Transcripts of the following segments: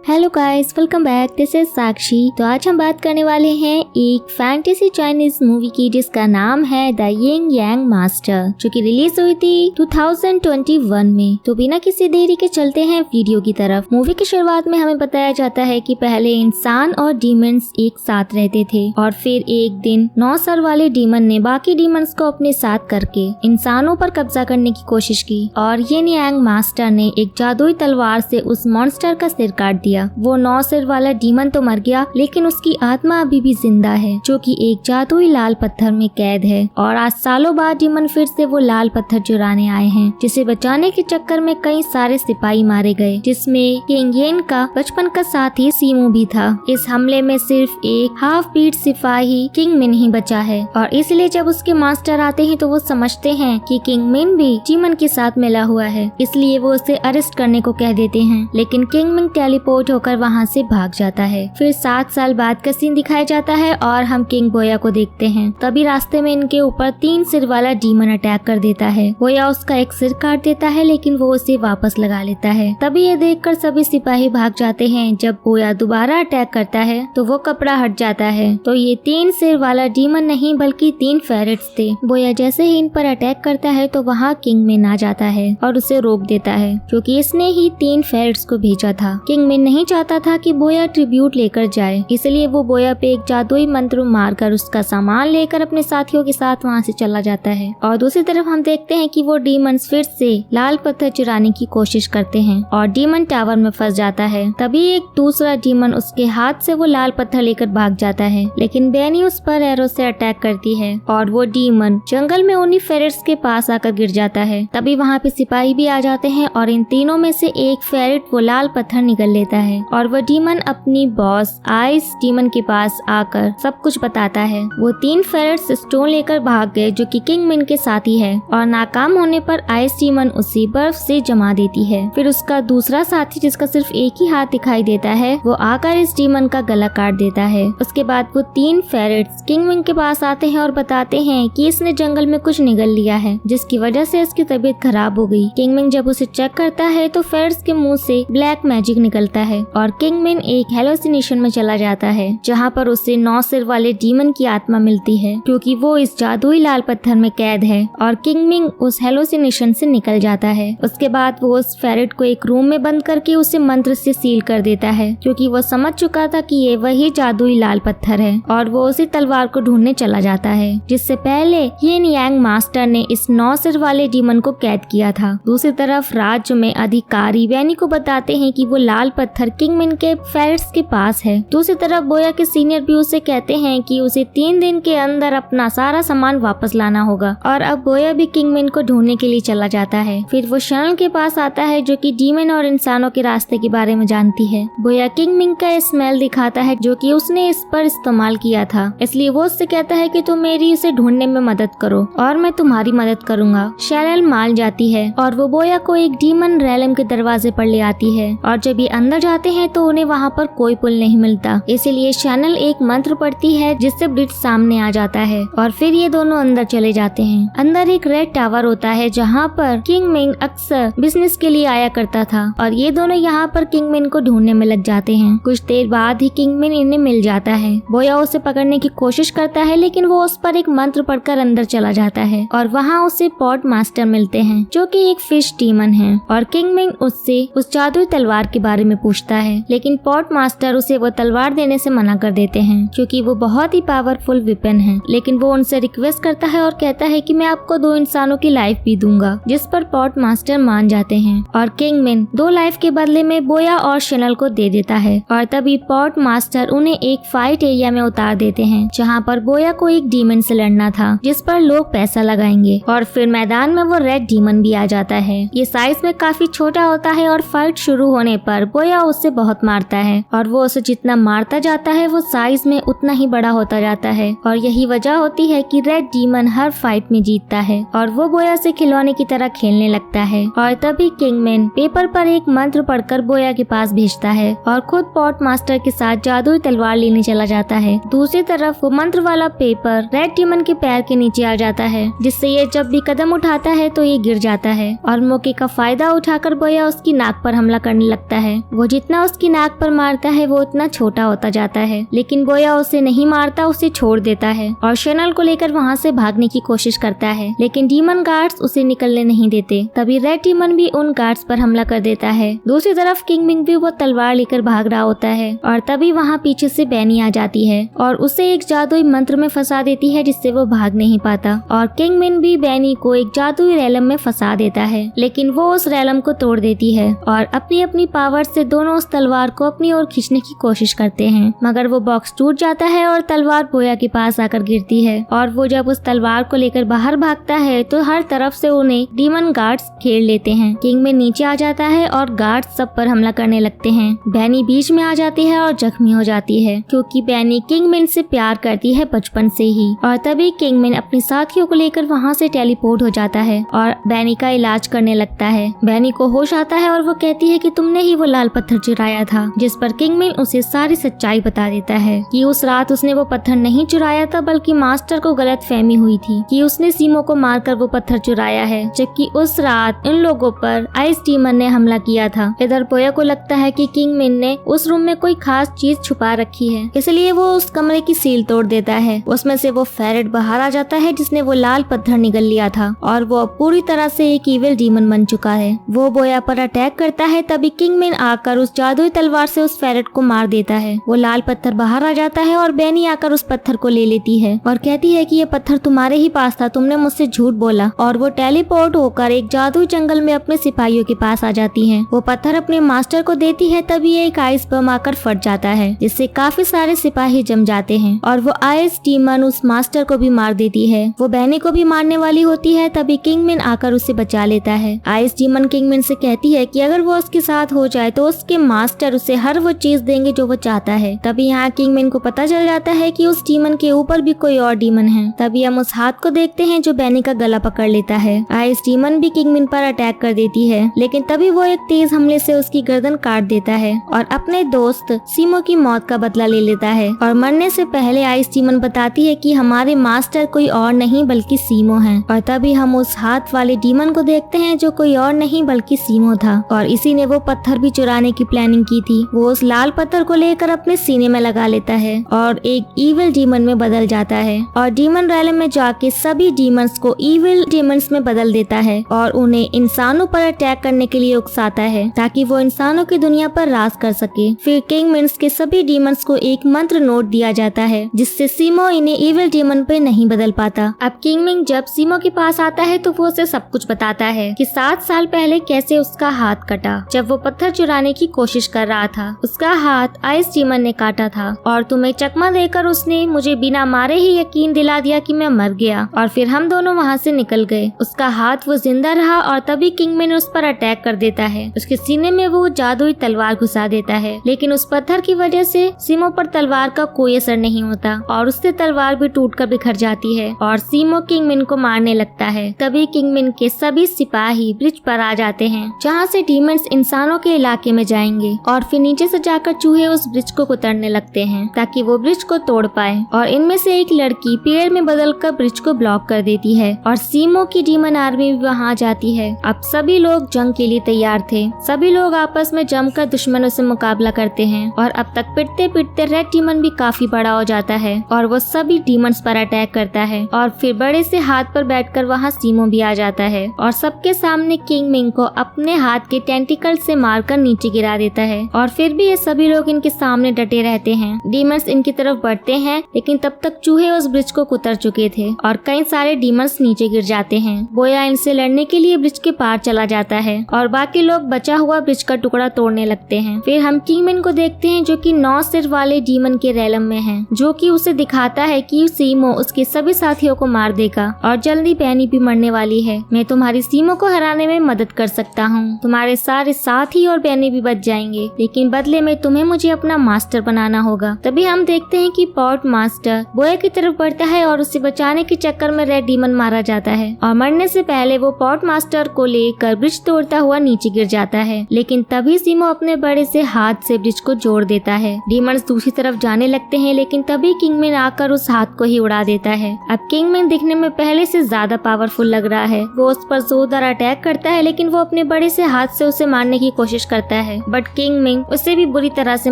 Hello guys, welcome back. This is Sakshi. तो आज हम बात करने वाले हैं एक फैंटेसी चाइनीज मूवी की जिसका नाम है द यिंग यांग मास्टर, जो कि रिलीज हुई थी 2021 में। तो बिना किसी देरी के चलते हैं वीडियो की तरफ। मूवी की शुरुआत में हमें बताया जाता है कि पहले इंसान और डीमंस एक साथ रहते थे और फिर एक दिन 9 सर वाले डीमन ने बाकी डीमंस को अपने साथ करके इंसानों पर कब्जा करने की कोशिश की और यिंग यांग मास्टर ने एक जादुई तलवार से उस मॉन्स्टर का सिर काट दिया। वो 9 सिर वाला डीमन तो मर गया, लेकिन उसकी आत्मा अभी भी जिंदा है, जो कि एक जादुई लाल पत्थर में कैद है। और आज सालों बाद डीमन फिर से वो लाल पत्थर चुराने आए हैं, जिसे बचाने के चक्कर में कई सारे सिपाही मारे गए, जिसमें किंग येन का बचपन का साथी सीमू भी था। इस हमले में सिर्फ एक हाफ बीट सिपाही किंग मिन ही बचा है और इसलिए जब उसके मास्टर आते हैं तो वो समझते हैं कि किंग मिन भी डीमन के साथ मिला हुआ है, इसलिए वो उसे अरेस्ट करने को कह देते हैं। लेकिन किंग मिन टेलीपोर्ट होकर वहाँ से भाग जाता है। फिर 7 साल बाद का सीन दिखाया जाता है और हम किंग बोया को देखते हैं। तभी रास्ते में इनके ऊपर 3 सिर वाला डीमन अटैक कर देता है। बोया उसका एक सिर काट देता है, लेकिन वो उसे वापस लगा लेता है। तभी ये देखकर सभी सिपाही भाग जाते हैं। जब बोया दोबारा अटैक करता है तो वो कपड़ा हट जाता है। तो ये 3 सिर वाला डीमन नहीं बल्कि 3 फेरेट्स थे। बोया जैसे ही इन पर अटैक करता है तो वहाँ किंग मिन आ जाता है और उसे रोक देता है, क्योंकि इसने ही 3 फेरेट्स को भेजा था। किंग मिन नहीं चाहता था कि बोया ट्रिब्यूट लेकर जाए, इसलिए वो बोया पे एक जादुई मंत्र मारकर उसका सामान लेकर अपने साथियों के साथ वहाँ से चला जाता है। और दूसरी तरफ हम देखते हैं कि वो डीमंस फिर से लाल पत्थर चुराने की कोशिश करते हैं और डीमन टावर में फंस जाता है। तभी एक दूसरा डीमन उसके हाथ से वो लाल पत्थर लेकर भाग जाता है, लेकिन बेनी उस पर एरो से अटैक करती है और वो डीमन जंगल में उन्हीं फेरेट्स के पास आकर गिर जाता है। तभी वहाँ पे सिपाही भी आ जाते हैं और इन तीनों में से एक फेरेट वो लाल पत्थर निगल लेता है और वह डीमन अपनी बॉस आइस डीमन के पास आकर सब कुछ बताता है। वो 3 फेरेट्स स्टोन लेकर भाग गए, जो कि किंग मिन के साथी है, और नाकाम होने पर आइस डीमन उसी बर्फ से जमा देती है। फिर उसका दूसरा साथी, जिसका सिर्फ एक ही हाथ दिखाई देता है, वो आकर इस डीमन का गला काट देता है। उसके बाद वो 3 फेरेट्स किंग मिन के पास आते हैं और बताते हैं कि इसने जंगल में कुछ निगल लिया है, जिसकी वजह से इसकी तबीयत खराब हो गई। किंग मिन जब उसे चेक करता है तो फेरेट्स के मुंह से ब्लैक मैजिक निकलता है और किंग मिन एक हेलोसिनेशन में चला जाता है, जहाँ पर उसे 9 सिर वाले डीमन की आत्मा मिलती है, क्योंकि वो इस जादुई लाल पत्थर में कैद है। और किंग मिन उस हेलोसिनेशन से निकल जाता है। उसके बाद वो उस फेरेट को एक रूम में बंद करके उसे मंत्र से सील कर देता है, क्योंकि वो समझ चुका था कि ये वही जादुई लाल पत्थर है। और वो उसी तलवार को ढूंढने चला जाता है, जिससे पहले यिंग यांग मास्टर ने इस 9 सिर वाले डीमन को कैद किया था। दूसरी तरफ राज्य में अधिकारी बेनी को बताते हैं कि वो लाल पत्थर किंग मिन के फेरेट्स के पास है। दूसरी तरफ बोया के सीनियर भी उसे कहते हैं कि उसे 3 दिन के अंदर अपना सारा सामान वापस लाना होगा। और अब बोया भी किंग मिन को ढूंढने के लिए चला जाता है। फिर वो शनल के पास आता है, जो कि डीमन और इंसानों के रास्ते के बारे में जानती है। बोया किंग मिन का स्मेल दिखाता है, जो कि उसने इस पर इस्तेमाल किया था, इसलिए वो उससे कहता है कि तुम मेरी इसे ढूंढने में मदद करो और मैं तुम्हारी मदद करूंगा। शनल मान जाती है और वो बोया को एक डीमन रेलम के दरवाजे पर ले आती है। और जब ये अंदर जाते हैं तो उन्हें वहाँ पर कोई पुल नहीं मिलता, इसीलिए शनल एक मंत्र पढ़ती है, जिससे ब्रिज सामने आ जाता है और फिर ये दोनों अंदर चले जाते हैं। अंदर एक रेड टावर होता है, जहाँ पर किंग मिन अक्सर बिजनेस के लिए आया करता था और ये दोनों यहाँ पर किंग मिन को ढूंढने में लग जाते हैं। कुछ देर बाद ही किंग मिन इन्हें मिल जाता है। बोया उसे पकड़ने की कोशिश करता है, लेकिन वो उस पर एक मंत्र पढ़कर अंदर चला जाता है और वहाँ उसे पॉट मास्टर मिलते हैं, जो कि एक फिश डीमन है। और किंग मिन उससे उस जादुई तलवार के बारे में पूछता है, लेकिन पॉट मास्टर उसे वो तलवार देने से मना कर देते हैं, क्योंकि वो बहुत ही पावरफुल वेपन है। लेकिन वो उनसे रिक्वेस्ट करता है और कहता है कि मैं आपको 2 इंसानों की लाइफ भी दूंगा, जिस पर पॉट मास्टर मान जाते हैं। और किंग मिन 2 लाइफ के बदले में बोया और शनल को दे देता है। और तभी पॉट मास्टर उन्हें एक फाइट एरिया में उतार देते हैं, जहाँ पर बोया को एक डीमन से लड़ना था, जिस पर लोग पैसा लगाएंगे। और फिर मैदान में वो रेड डीमन भी आ जाता है। ये साइज में काफी छोटा होता है और फाइट शुरू होने पर बोया उससे बहुत मारता है और वो उसे जितना मारता जाता है वो साइज में उतना ही बड़ा होता जाता है। और यही वजह होती है कि रेड डीमन हर फाइट में जीतता है और वो बोया से खिलौने की तरह खेलने लगता है। और तभी किंग मिन पेपर पर एक मंत्र पढ़कर बोया के पास भेजता है और खुद पॉट मास्टर के साथ जादुई तलवार लेने चला जाता है। दूसरी तरफ वो मंत्र वाला पेपर रेड डीमन के पैर के नीचे आ जाता है, जिससे ये जब भी कदम उठाता है तो ये गिर जाता है। और मौके का फायदा उठाकर बोया उसकी नाक पर हमला करने लगता है। वो जितना उसकी नाक पर मारता है वो उतना छोटा होता जाता है, लेकिन बोया उसे नहीं मारता, उसे छोड़ देता है और शनल को लेकर वहाँ से भागने की कोशिश करता है, लेकिन डीमन गार्ड्स उसे निकलने नहीं देते। तभी रेड डीमन भी उन गार्ड्स पर हमला कर देता है। दूसरी तरफ किंग मिंग भी वो तलवार लेकर भाग रहा होता है और तभी वहाँ पीछे से बैनी आ जाती है और उसे एक जादुई मंत्र में फंसा देती है, जिससे वो भाग नहीं पाता। और किंग मिन भी बैनी को एक जादुई रैलम में फंसा देता है, लेकिन वो उस रैलम को तोड़ देती है और अपनी अपनी पावर से दोनों उस तलवार को अपनी ओर खींचने की कोशिश करते हैं, मगर वो बॉक्स टूट जाता है और तलवार बोया के पास आकर गिरती है। और वो जब उस तलवार को लेकर बाहर भागता है तो हर तरफ से उन्हें डीमन गार्ड्स घेर लेते हैं। किंग मिन नीचे आ जाता है और गार्ड्स सब पर हमला करने लगते हैं। बैनी बीच में आ जाती है और जख्मी हो जाती है, क्योंकि बैनी किंग मिन से प्यार करती है बचपन से ही। और तभी किंग मिन अपने साथियों को लेकर वहाँ से टेलीपोर्ट हो जाता है और बैनी का इलाज करने लगता है। बैनी को होश आता है और वो कहती है कि तुमने ही वो लाल पत्थर चुराया था, जिस पर किंग मिन उसे सारी सच्चाई बता देता है कि उस रात उसने वो पत्थर नहीं चुराया था, बल्कि मास्टर को गलत फहमी हुई थी कि उसने सीमो को मारकर वो पत्थर चुराया है, जबकि उस रात इन लोगों पर आइस डीमन ने हमला किया था। इधर बोया को लगता है कि किंग मिन ने उस रूम में कोई खास चीज छुपा रखी है, इसलिए वो उस कमरे की सील तोड़ देता है। उसमें से वो फेरेट बाहर आ जाता है जिसने वो लाल पत्थर निगल लिया था और वो पूरी तरह से एक इविल डीमन बन चुका है। वो बोया पर अटैक करता है, तभी किंग मिन आकर उस जादुई तलवार से उस फेरेट को मार देता है। वो लाल पत्थर बाहर आ जाता है और बैनी आकर उस पत्थर को ले लेती है और कहती है कि ये पत्थर तुम्हारे ही पास था, तुमने मुझसे झूठ बोला। और वो टेलीपोर्ट होकर एक जादुई जंगल में अपने सिपाहियों के पास आ जाती है। वो पत्थर अपने मास्टर को देती है, तभी एक आइस बम आकर फट जाता है, जिससे काफी सारे सिपाही जम जाते हैं और वो आइस डीमन उस मास्टर को भी मार देती है। वो बैनी को भी मारने वाली होती है, तभी किंग मिन आकर उसे बचा लेता है। आइस डीमन किंग मिन से कहती है कि अगर वो उसके साथ हो जाए तो उसके मास्टर उसे हर वो चीज देंगे जो वो चाहता है। तभी यहाँ किंग मिन को पता चल जाता है कि उस डीमन के ऊपर भी कोई और डीमन है। तभी हम उस हाथ को देखते हैं जो बैनी का गला पकड़ लेता है। आइस डीमन भी किंग मिन पर अटैक कर देती है, लेकिन तभी वो एक तेज हमले से उसकी गर्दन काट देता है और अपने दोस्त सीमो की मौत का बदला ले लेता है। और मरने से पहले आइस डीमन बताती है कि हमारे मास्टर कोई और नहीं बल्कि सीमो हैं। और तभी हम उस हाथ वाले डीमन को देखते हैं जो कोई और नहीं बल्कि सीमो था और इसी ने वो पत्थर भी चुराने की प्लानिंग की थी। वो उस लाल पत्थर को लेकर अपने सीने में लगा लेता है और एक इविल डीमन में बदल जाता है और डीमन रैलम में जाके सभी डीमंस को इविल डीमंस में बदल देता है और उन्हें इंसानों पर अटैक करने के लिए उकसाता है ताकि वो इंसानों की दुनिया पर राज कर सके। फिर किंग मिन्स के सभी डीमंस को एक मंत्र नोट दिया जाता है, जिससे सीमो इन्हें इविल डीमन पे नहीं बदल पाता। अब किंग मिंग जब सीमो के पास आता है तो वो उसे सब कुछ बताता है कि 7 साल पहले कैसे उसका हाथ कटा जब वो पत्थर चुराने की कोशिश कर रहा था। उसका हाथ आइस डीमन ने काटा था और तुम्हें चकमा देकर उसने मुझे बिना मारे ही यकीन दिला दिया कि मैं मर गया और फिर हम दोनों वहाँ से निकल गए। उसका हाथ वो जिंदा रहा और तभी किंग मिन उस पर अटैक कर देता है। उसके सीने में वो जादुई तलवार घुसा देता है, लेकिन उस पत्थर की वजह से सीमो पर तलवार का कोई असर नहीं होता और उससे तलवार भी टूटकर बिखर जाती है और सीमो किंग मिन को मारने लगता है। तभी किंग मिन के सभी सिपाही ब्रिज पर आ जाते हैं जहाँ से डीमंस इंसानों के इलाके में जाएंगे और फिर नीचे से जाकर चूहे उस ब्रिज को कुतरने लगते हैं ताकि वो ब्रिज को तोड़ पाए और इनमें से एक लड़की पेड़ में बदलकर ब्रिज को ब्लॉक कर देती है और सीमो की डीमन आर्मी भी वहाँ जाती है। अब सभी लोग जंग के लिए तैयार थे। सभी लोग आपस में जमकर दुश्मनों से मुकाबला करते हैं और अब तक पिटते पिटते रेड डीमन भी काफी बड़ा हो जाता है और वो सभी डीमंस पर अटैक करता है और फिर बड़े से हाथ पर बैठकर वहाँ सीमो भी आ जाता है और सबके सामने किंग मिंग को अपने हाथ के टेंटिकल से मारकर नीचे गिरा देता है और फिर भी ये सभी लोग इनके सामने डटे रहते हैं। डीमंस इनकी तरफ बढ़ते हैं, लेकिन तब तक चूहे उस ब्रिज को कुतर चुके थे और कई सारे डीमंस नीचे गिर जाते हैं। बोया इनसे लड़ने के लिए ब्रिज के पार चला जाता है और बाकी लोग बचा हुआ ब्रिज का टुकड़ा तोड़ने लगते हैं। फिर हम किंग मिन को देखते हैं जो कि 9 सिर वाले डीमन के रैलम में है, जो कि उसे दिखाता है कि सीमो उसके सभी साथियों को मार देगा और जल्दी बैनी भी मरने वाली है। मैं तुम्हारी सीमो को हराने में मदद कर सकता हूँ। तुम्हारे सारे साथी और बैनी भी बच जाएंगे, लेकिन बदले में तुम्हें मुझे अपना मास्टर बनाना होगा। तभी हम देखते हैं कि पॉट मास्टर बोया की तरफ बढ़ता है और उसे बचाने के चक्कर में रेड डीमन मारा जाता है और मरने से पहले वो पॉट मास्टर को लेकर ब्रिज तोड़ता हुआ नीचे गिर जाता है, लेकिन तभी सीमो अपने बड़े से हाथ से ब्रिज को जोड़ देता है। डीमंस दूसरी तरफ जाने लगते हैं, लेकिन तभी किंग मिन आकर उस हाथ को ही उड़ा देता है। अब किंग मिन दिखने में पहले से ज्यादा पावरफुल लग रहा है। वो उस पर जोरदार अटैक करता है, लेकिन वो अपने बड़े से हाथ से उसे मारने की कोशिश करता है बट किंग मिंग उसे भी बुरी तरह से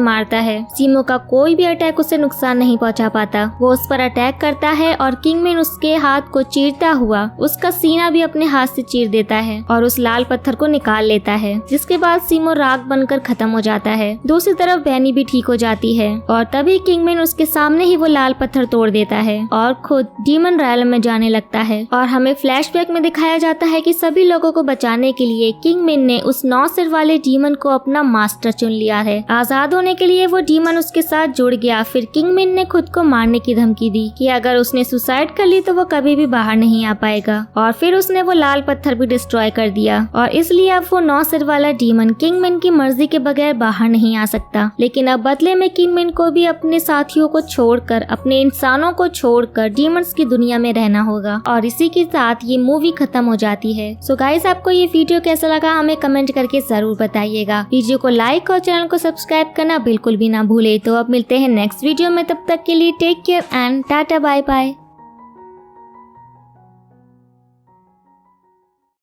मारता है। सीमो का कोई भी अटैक उसे नुकसान नहीं पहुंचा पाता। वो उस पर अटैक करता है और किंग मिंग उसके हाथ को चीरता हुआ उसका सीना भी अपने हाथ से चीर देता है और उस लाल पत्थर को निकाल लेता है, जिसके बाद सीमो राख बनकर खत्म हो जाता है। दूसरी तरफ बैनी भी ठीक हो जाती है और तभी किंग मिंग उसके सामने ही वो लाल पत्थर तोड़ देता है और खुद डीमन रैलम में जाने लगता है। और हमें फ्लैशबैक में दिखाया जाता है कि सभी लोगों को बचाने के लिए किंग मिंग ने उस 9 सिर वाले डीमन को अपना मास्टर चुन लिया है। आजाद होने के लिए वो डीमन उसके साथ जुड़ गया। फिर किंग मिंग ने खुद को मारने की धमकी दी कि अगर उसने सुसाइड कर ली तो वो कभी भी बाहर नहीं आ पाएगा। और फिर उसने वो लाल पत्थर भी डिस्ट्रॉय कर दिया और इसलिए अब वो 9 सिर वाला डीमन किंग मिंग की मर्जी के बगैर बाहर नहीं आ सकता। लेकिन अब बदले में किंग मिंग को भी अपने साथियों को छोड़कर, अपने इंसानों को छोड़कर डीमंस की दुनिया में रहना होगा। और इसी के साथ ये मूवी खत्म हो जाती है। सो गाइस, आपको ये वीडियो कैसा लगा हमें कमेंट करके जरूर बताइएगा। वीडियो को लाइक और चैनल को सब्सक्राइब करना बिल्कुल भी ना भूले। तो अब मिलते हैं नेक्स्ट वीडियो में, तब तक के लिए take care and tata bye bye.